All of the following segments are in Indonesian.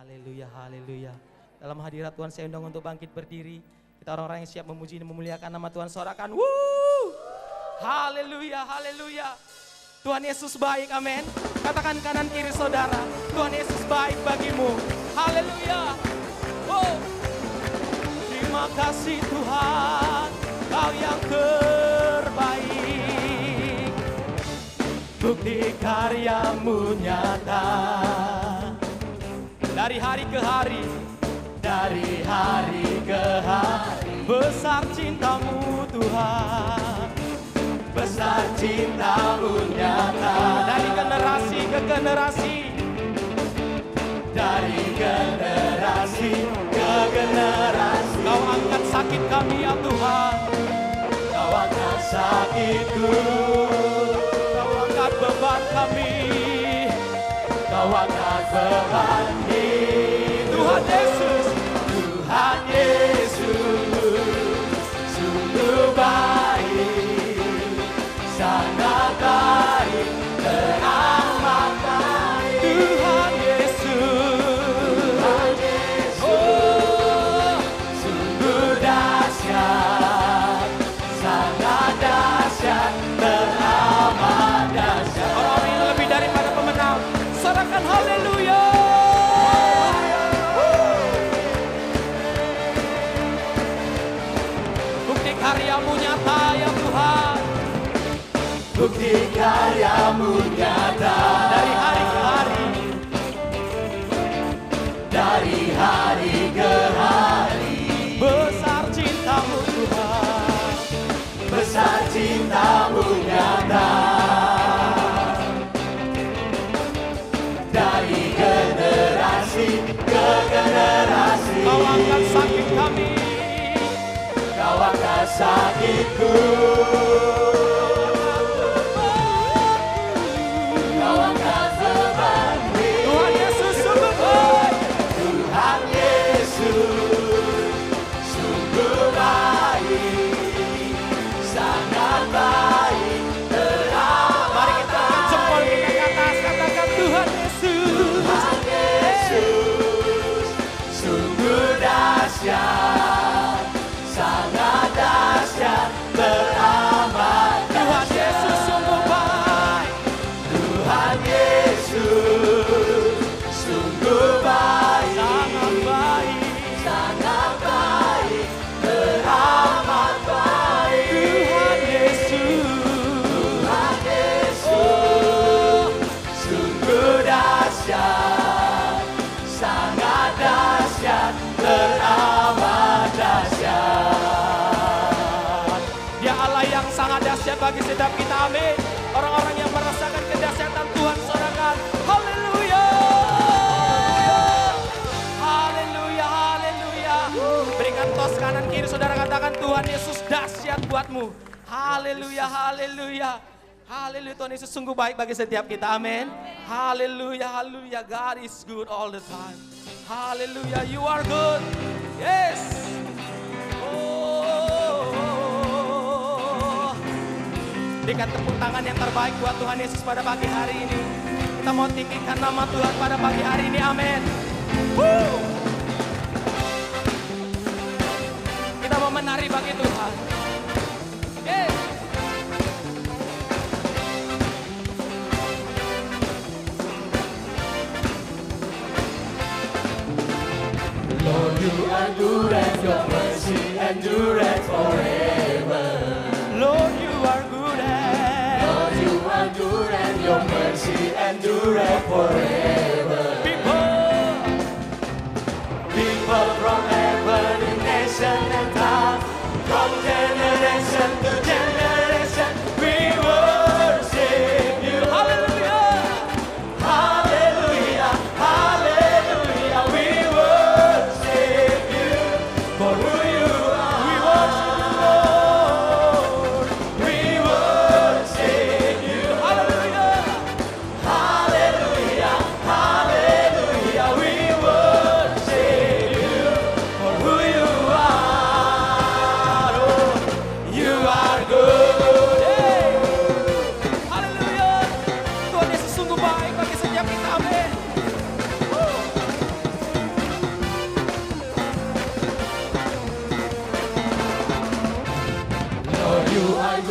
Haleluya, haleluya. Dalam hadirat Tuhan saya undang untuk bangkit berdiri. Kita orang-orang yang siap memuji dan memuliakan nama Tuhan, sorakan. Woo! Haleluya, haleluya. Tuhan Yesus baik, amin. Katakan kanan kiri saudara, Tuhan Yesus baik bagimu. Haleluya. Oh. Terima kasih Tuhan, Kau yang terbaik. Bukti karyamu nyata. Dari hari ke hari, dari hari ke hari, besar cintamu Tuhan, besar cintamu nyata. Dari generasi ke generasi, dari generasi ke generasi, Kau angkat sakit kami ya Tuhan, Kau angkat sakitku, Kau angkat beban kami, Kau angkat beban ini. Tuhan Yesus, Tuhan Yesus, sungguh baik, sangat baik, teramat baik. Tuhan Yesus, oh, sungguh dahsyat, sangat dahsyat, teramat dahsyat. Orang-orang yang lebih daripada pemenang, sorakan haleluya. Bukti karyamu nyata ya Tuhan, bukti karyamu nyata. Dari hari ke hari, dari hari ke hari, besar cintamu Tuhan, besar cintamu nyata. Dari generasi ke generasi, Kau angkat sakit kami, Kau angkat sakitku, Kau angkat bebanku. Tuhan Yesus sungguh baik, Tuhan Yesus sungguh baik, sangat baik, teramat. Mari kita angkat jempol kita ke atas, katakan Tuhan Yesus, Tuhan Yesus sungguh dahsyat, sangat dahsyat, teramat dahsyat. Tuhan Yesus sungguh baik, Tuhan Yesus sungguh baik, sangat baik, sangat baik, teramat baik. Tuhan Yesus, Tuhan Yesus sungguh dahsyat, sangat dahsyat, teramat dahsyat. Dia Allah yang sangat dahsyat bagi setiap kita, amin. Orang-orang yang merasakan kedahsyatan Tuhan, sorakan haleluya, haleluya, haleluya. Berikan tos kanan kiri saudara, katakan Tuhan Yesus dahsyat buatmu. Haleluya, haleluya, haleluya. Tuhan Yesus sungguh baik bagi setiap kita, amin. Haleluya, haleluya. God is good all the time. Haleluya, you are good. Yes. Berikan tepuk tangan yang terbaik buat Tuhan Yesus pada pagi hari ini. Kita mau tinggikan nama Tuhan pada pagi hari ini, amin. Kita mau menari bagi Tuhan. Yes. Lord, you are good and your mercy endureth forever. Lord, you are good and Lord, you are good and your mercy endureth forever. People from every nation and tongue, from generation to generation, we worship you. haleluya. Hallelujah, hallelujah, we worship you for who you are. We worship you, Lord. We worship you. Haleluya. Hallelujah,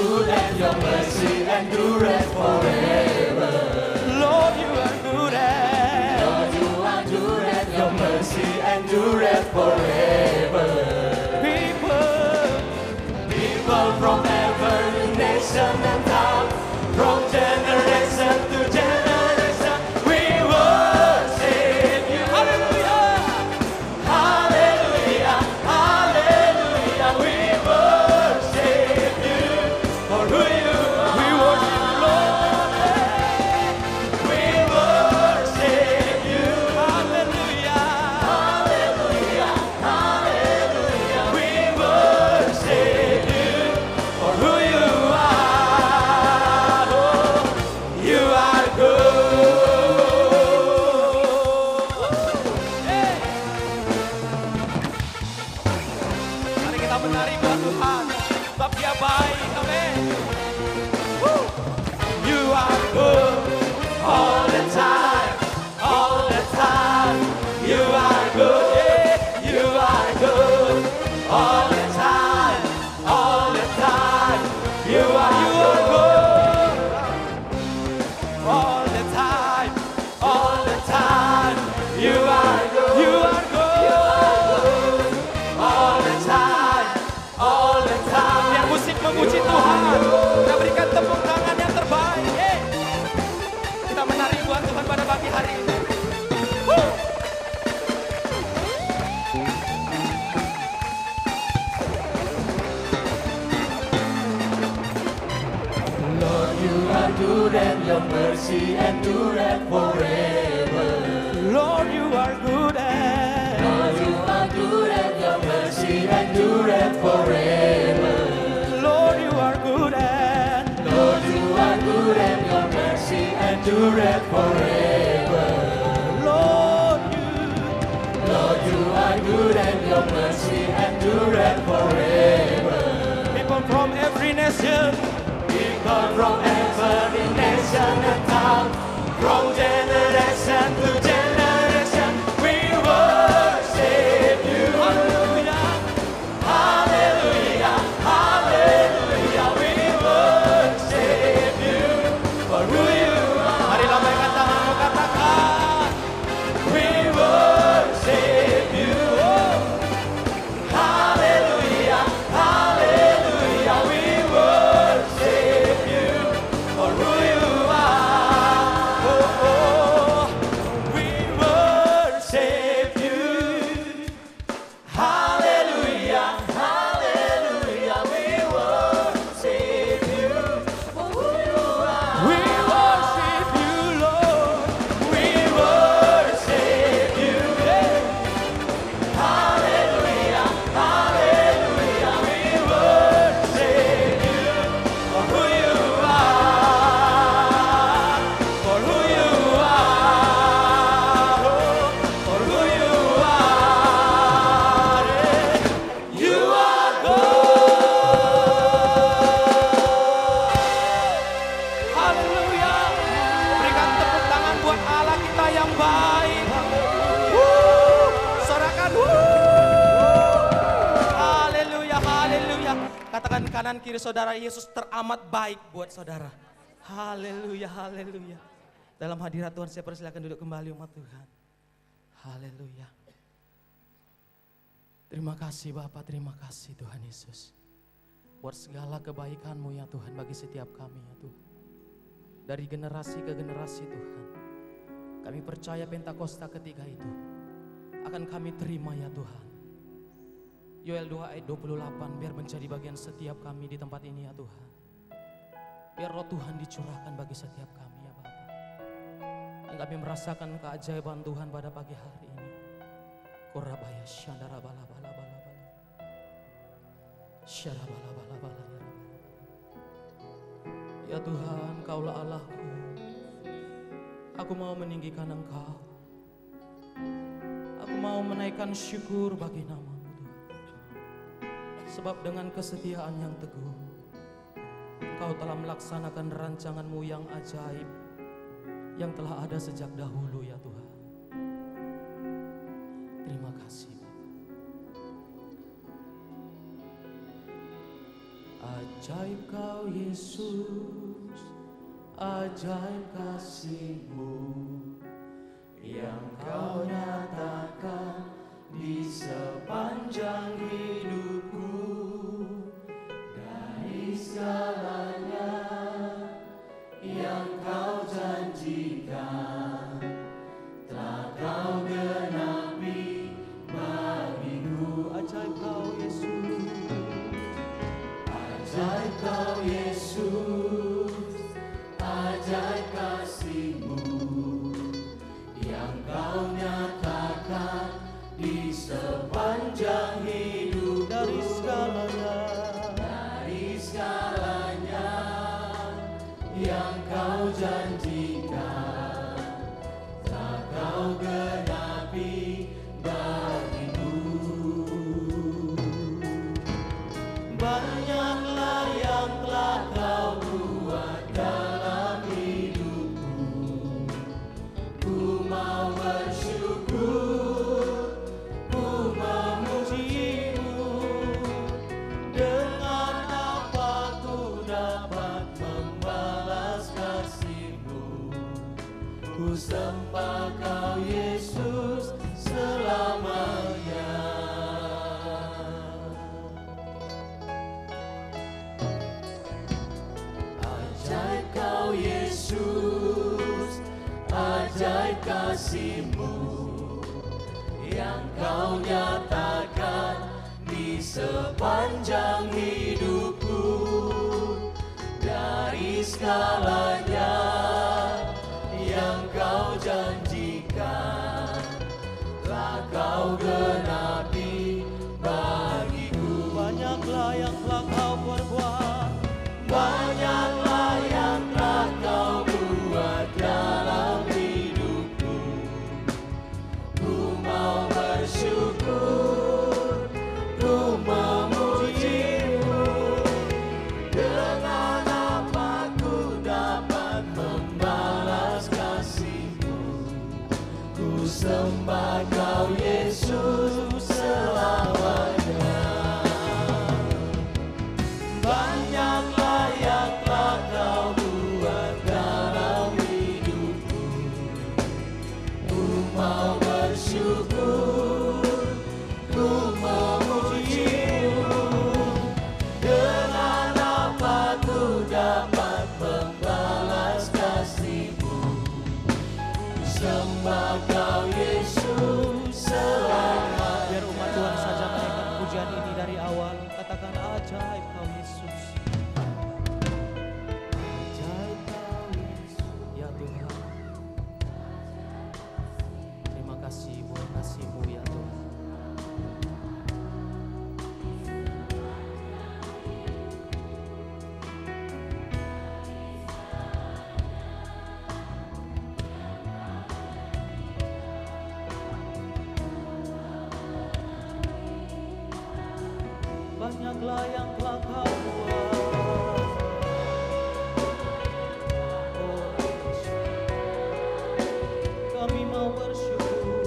good and your mercy endureth forever. Lord, you are good and Lord, you are good and your mercy endureth forever. People from every nation and tongue, from generation to generation, we worship you. hallelujah. Hallelujah, hallelujah, we worship you for who you are. We worship you, Lord. We worship you. Hallelujah. Hallelujah, hallelujah, we worship you for who you are. Oh, you are good. Hey. Mari kita menari buat Tuhan, sebab Dia baik. Amin. You are good all the time, all the time. You are good, yeah, you are good all the time, all the time. You are good all the time, all the time. You are good, you are good all the time, all the time. Yang musik memuji Tuhan, kita berikan tepuk tangan yang terbaik. Hey. Kita menari buat Tuhan pada pagi hari ini. Lord, you are good and your mercy endureth forever. Lord, you are good and Lord, you are good and your mercy endureth forever. Lord, you are good and Lord, you are good and your mercy endureth forever. Lord, Lord, you are good and your mercy endureth forever. people from every nation, People from every nation and tongue, from generation to generation, we worship you. hallelujah. Hallelujah, hallelujah, we worship you for who you are. Mari lambaikan tanganmu, katakan, We worship you. Hallelujah, hallelujah, we worship you for who you are. Oh, oh, we worship you. Hallelujah, hallelujah, we worship you for who you are. we worship you, Lord. We worship you. Hallelujah, hallelujah, we worship you for who you are, for who you are, for who you are. You are good. Haleluya. Berikan tepuk tangan buat Allah kita yang baik. Wuh. Sorakan. Haleluya, haleluya. Katakan kanan kiri saudara, Yesus teramat baik buat saudara. Haleluya, haleluya. Dalam hadirat Tuhan saya persilakan duduk kembali umat Tuhan. Haleluya. Terima kasih Bapa, terima kasih Tuhan Yesus. Buat segala kebaikan-Mu ya Tuhan bagi setiap kami ya Tuhan. Dari generasi ke generasi Tuhan. Kami percaya Pentakosta ketiga itu akan kami terima ya Tuhan. Yoel 2 ayat 28 biar menjadi bagian setiap kami di tempat ini ya Tuhan. Biar roh Tuhan dicurahkan bagi setiap kami ya Bapa. Dan kami merasakan keajaiban Tuhan pada pagi hari ini. Korabaya syandara bala bala bala bala. Syara bala bala bala ya Rabbal. Ya Tuhan, Kaulah Allahku. Aku mau meninggikan Engkau. Aku mau menaikkan syukur bagi nama-Mu Tuhan. Sebab dengan kesetiaan yang teguh, Engkau telah melaksanakan rancangan-Mu yang ajaib, yang telah ada sejak dahulu ya Tuhan. Terima kasih Bapa. Ajaib kau Yesus, ajaib kasih-Mu yang kau nyatakan di sepanjang hidupku. Dari segalanya yang kau janjikan telah kau genapi bagiku. Ajaib kau Yesus, ajaib kau Yesus, ajaib kasih-Mu yang kau nyatakan di sepanjang hidup. Dari segalanya yang kau janjikan telah kau genapi bagiku. Banyaklah yang telah kau buat dalam hidupku, ku mau bersyukur, ku memuji-Mu. Dengan apa ku dapat membalas kasih-Mu? Ku sembah kau Yesus selamanya. Ajaib kau Yesus, ajaib kasih-Mu yang kau nyatakan di sepanjang hidupku. Dari segalanya yang kau janjikan telah kau genapi bagiku. Banyaklah yang telah kau perbuat, banyaklah yang telah kau buat dalam hidupku. Ku mau bersyukur, ku memuji-Mu. Dengan apa ku dapat membalas kasih-Mu? Ku sembah kau Yesus selamanya. Banyaklah yang telah kau buat dalam hidupku, ku mau bersyukur, ku memuji-Mu. Dengan apa ku dapat membalas kasih-Mu? Ku sembah kau Yesus selamanya. Biar umat Tuhan saja menaikkan pujian ini dari awal. Katakan ajaib kau Yesus. Ajaib kau Yesus. Ya Tuhan, terima kasih buat kasih-Mu ya Tuhan. Banyaklah yang telah kau buat. Oh, kami mau bersyukur.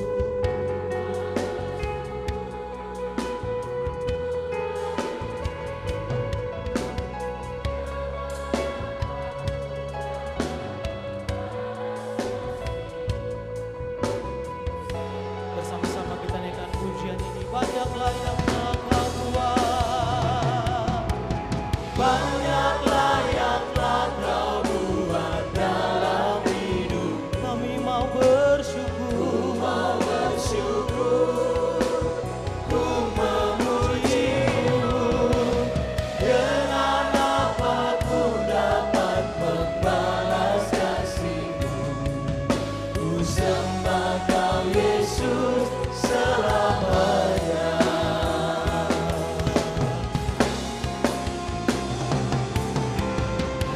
Bersama-sama kita naikkan pujian ini. Banyaklah yang telah kau buat. Banyaklah yang telah kau buat dalam hidup. Kami mau bersyukur. Ku mau bersyukur, ku memuji-Mu. Dengan apa ku dapat membalas kasih-Mu? Ku sembah kau Yesus selamanya.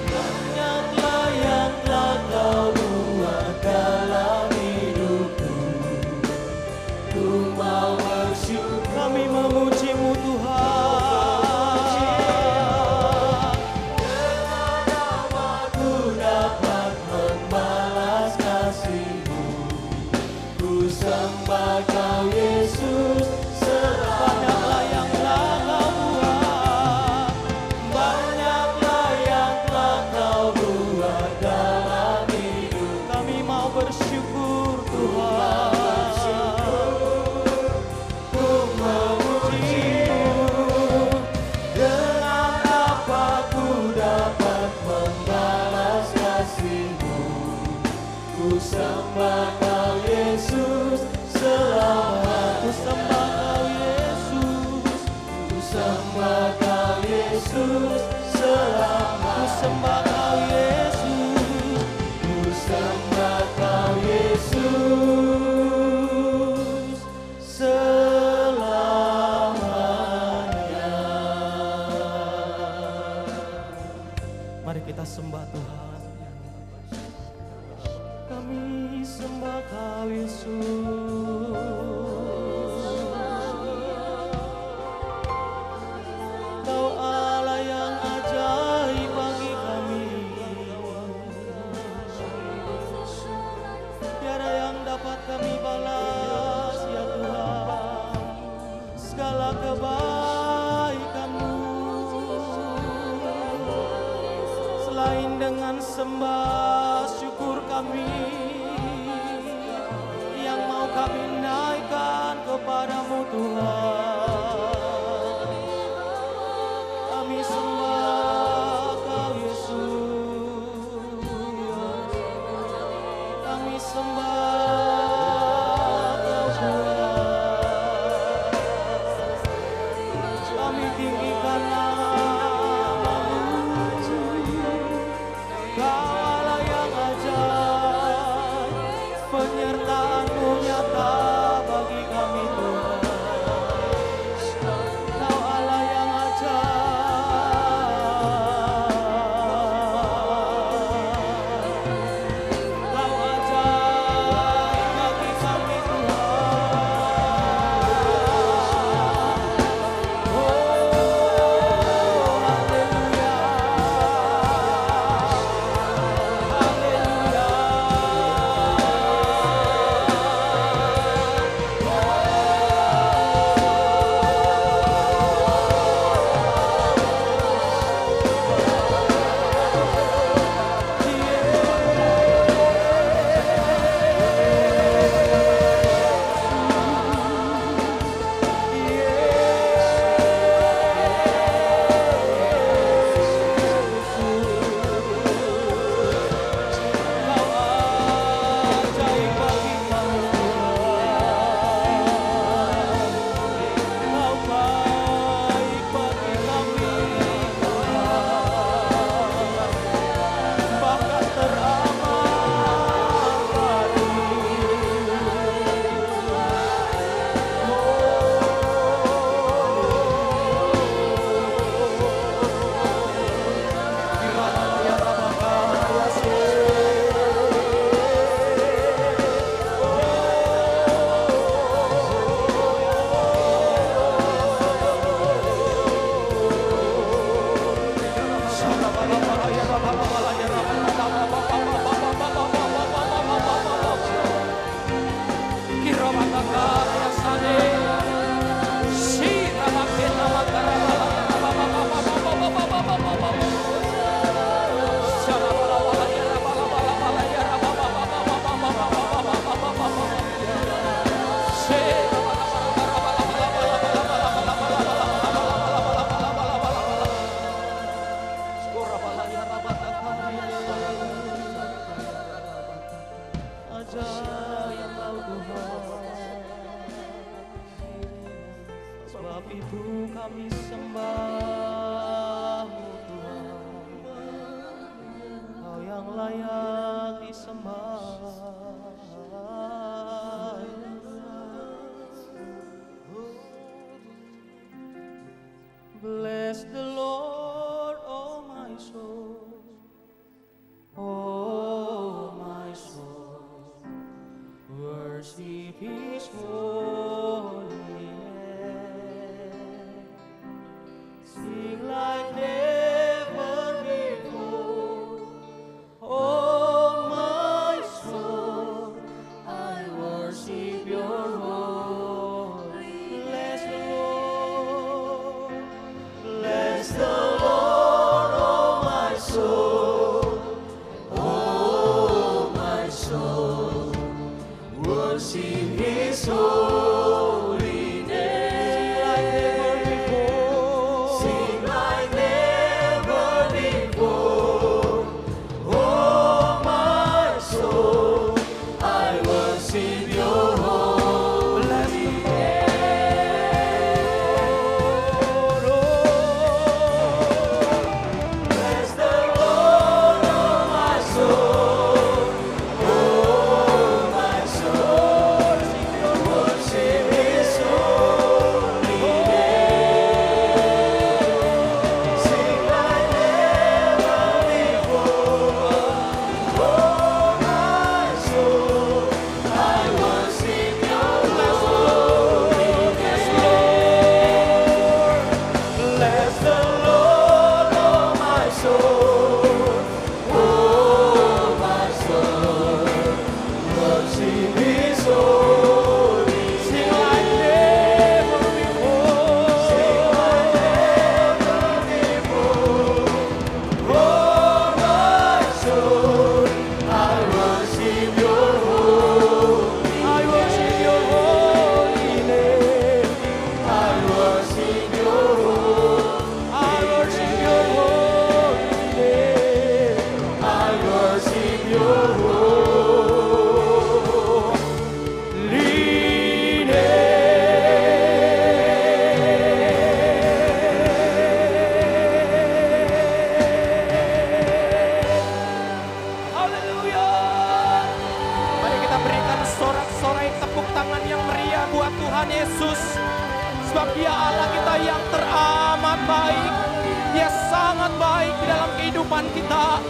Banyaklah yang telah kau buat dalam hidupku, ku mau bersyukur, Kami memuji-Mu Tuhan. dengan apa ku dapat membalas kasih-Mu? Ku sembah kau Yesus selamanya. Banyaklah yang telah kau buat. dengan sembah syukur kami yang mau kami naikkan kepadamu Tuhan. Kami sembah Kau Yesus, kami sembah Kau Tuhan, kami tinggikan nama-Mu. Kau Allah yang ajaib, penyertaan-Mu nyata bagi kami Tuhan. Kau Allah yang ajaib, Kau ajaib bagi kami Tuhan. Ajaib Kau Tuhan, sebab itu kami sembah-Mu Tuhan. Kau yang layak disembah. Bless the Lord, oh my soul, oh my soul, worship His holy name. Sing like never before, oh my soul, I worship Your holy. Bless the Lord, bless Yesus. Sebab Dia Allah kita yang teramat baik. Dia sangat baik di dalam kehidupan kita.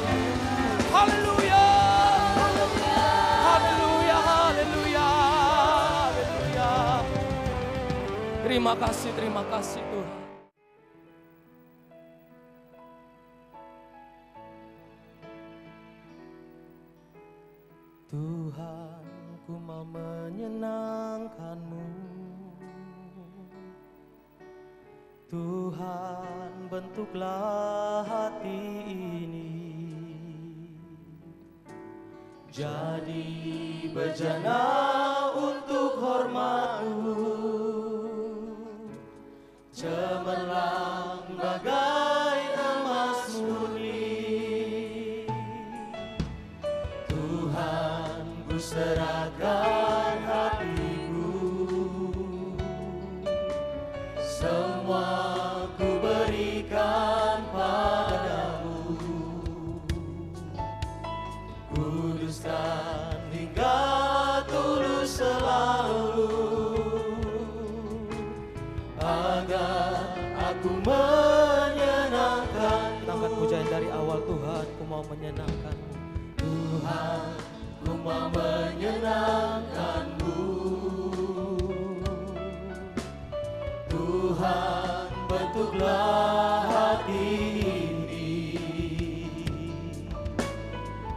Haleluya. Haleluya, haleluya, haleluya. Terima kasih Tuhan. Tuhan, ku mau menyenangkan-Mu. Tuhan, bentuklah hati ini jadi bejana untuk hormat-Mu, cemerlang bagai emas murni. Tuhan, ku serahkan hatiku, semua ku berikan padamu. Kuduskan hingga tulus selalu, agar aku menyenangkan. Kita angkat pujian dari awal. Tuhan, ku mau menyenangkan-Mu. Tuhan, ku mau menyenangkan-Mu. Tuhan, bentuklah hati ini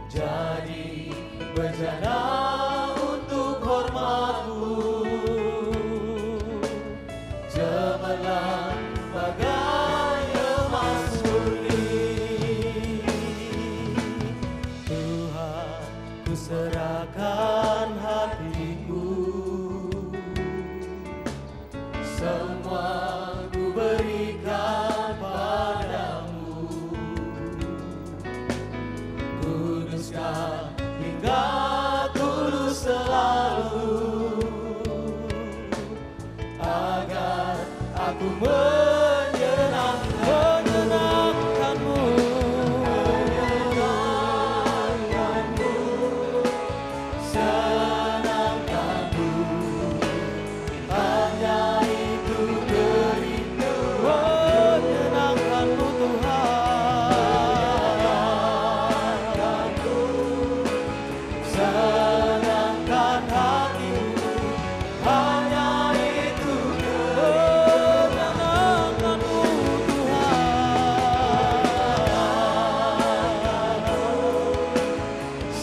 jadi bejana untuk hormat-Mu, cemerlang bagai emas murni. Tuhan, ku serahkan hatiku, semua ku berikan padamu. Kuduskan hingga tulus selalu, agar aku menyenangkan-Mu. Senangkan-Mu, hanya itu kerinduan. Menyenangkan-Mu Tuhan, senangkan hatimu, hanya itu menyenangkan-Mu Tuhan.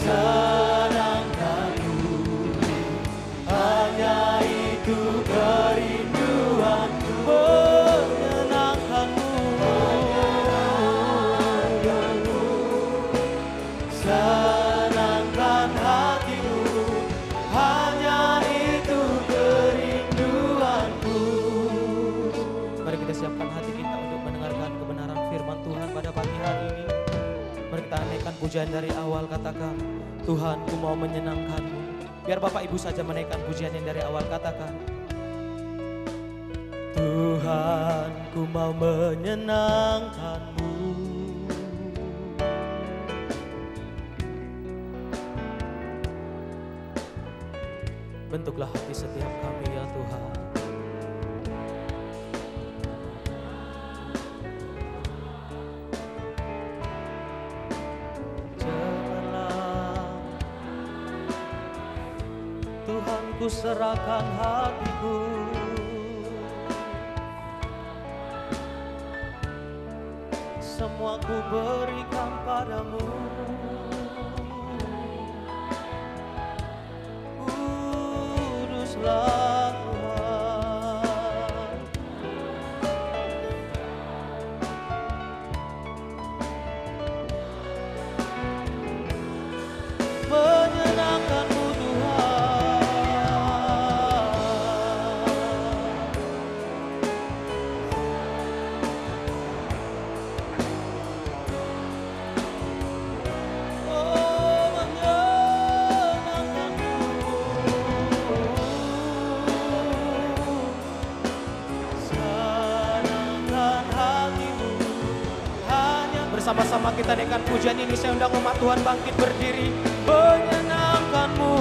Senangkan-Mu, hanya itu kerinduanku. Menyenangkan-Mu, senangkan hatimu, hanya itu kerinduanku. Mari kita siapkan hati kita untuk mendengarkan kebenaran firman Tuhan pada pagi hari ini. Mari kita naikkan pujian dari awal. Katakan, Tuhan, ku mau menyenangkan-Mu. Biar Bapak Ibu saja menaikkan pujian yang dari awal. Katakan, Tuhan, ku mau menyenangkan-Mu. Bentuklah hati setiap kami ya Tuhan. Cemerlang, Tuhan, ku serahkan hatiku, semua ku berikan padamu. Kuduslah Tuhan, menyenangkan-Mu Bersama-sama kita naikkan pujian ini. Saya undang umat Tuhan bangkit berdiri. Menyenangkan-Mu,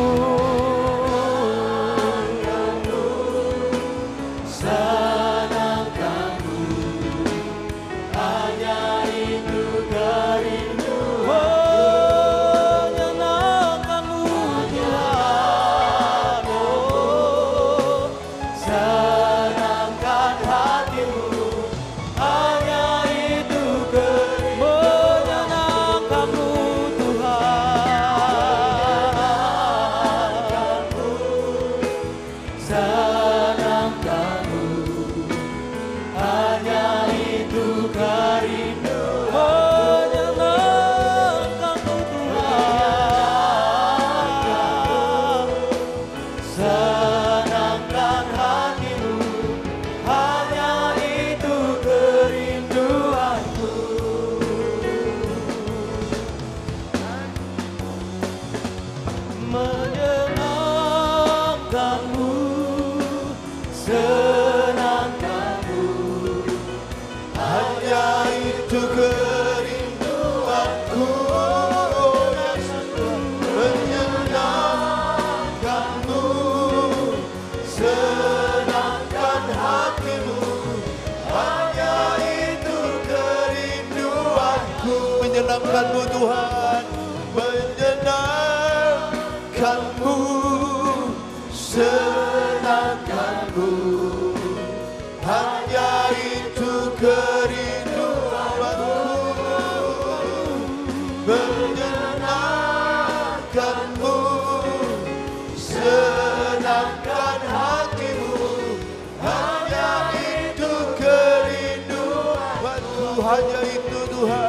menyenangkanmu Tuhan, menyenangkanmu, senangkanmu. Hanya itu kerinduanku, menyenangkanmu, senangkan hatimu. Hanya itu kerinduanku, hanya itu Tuhan.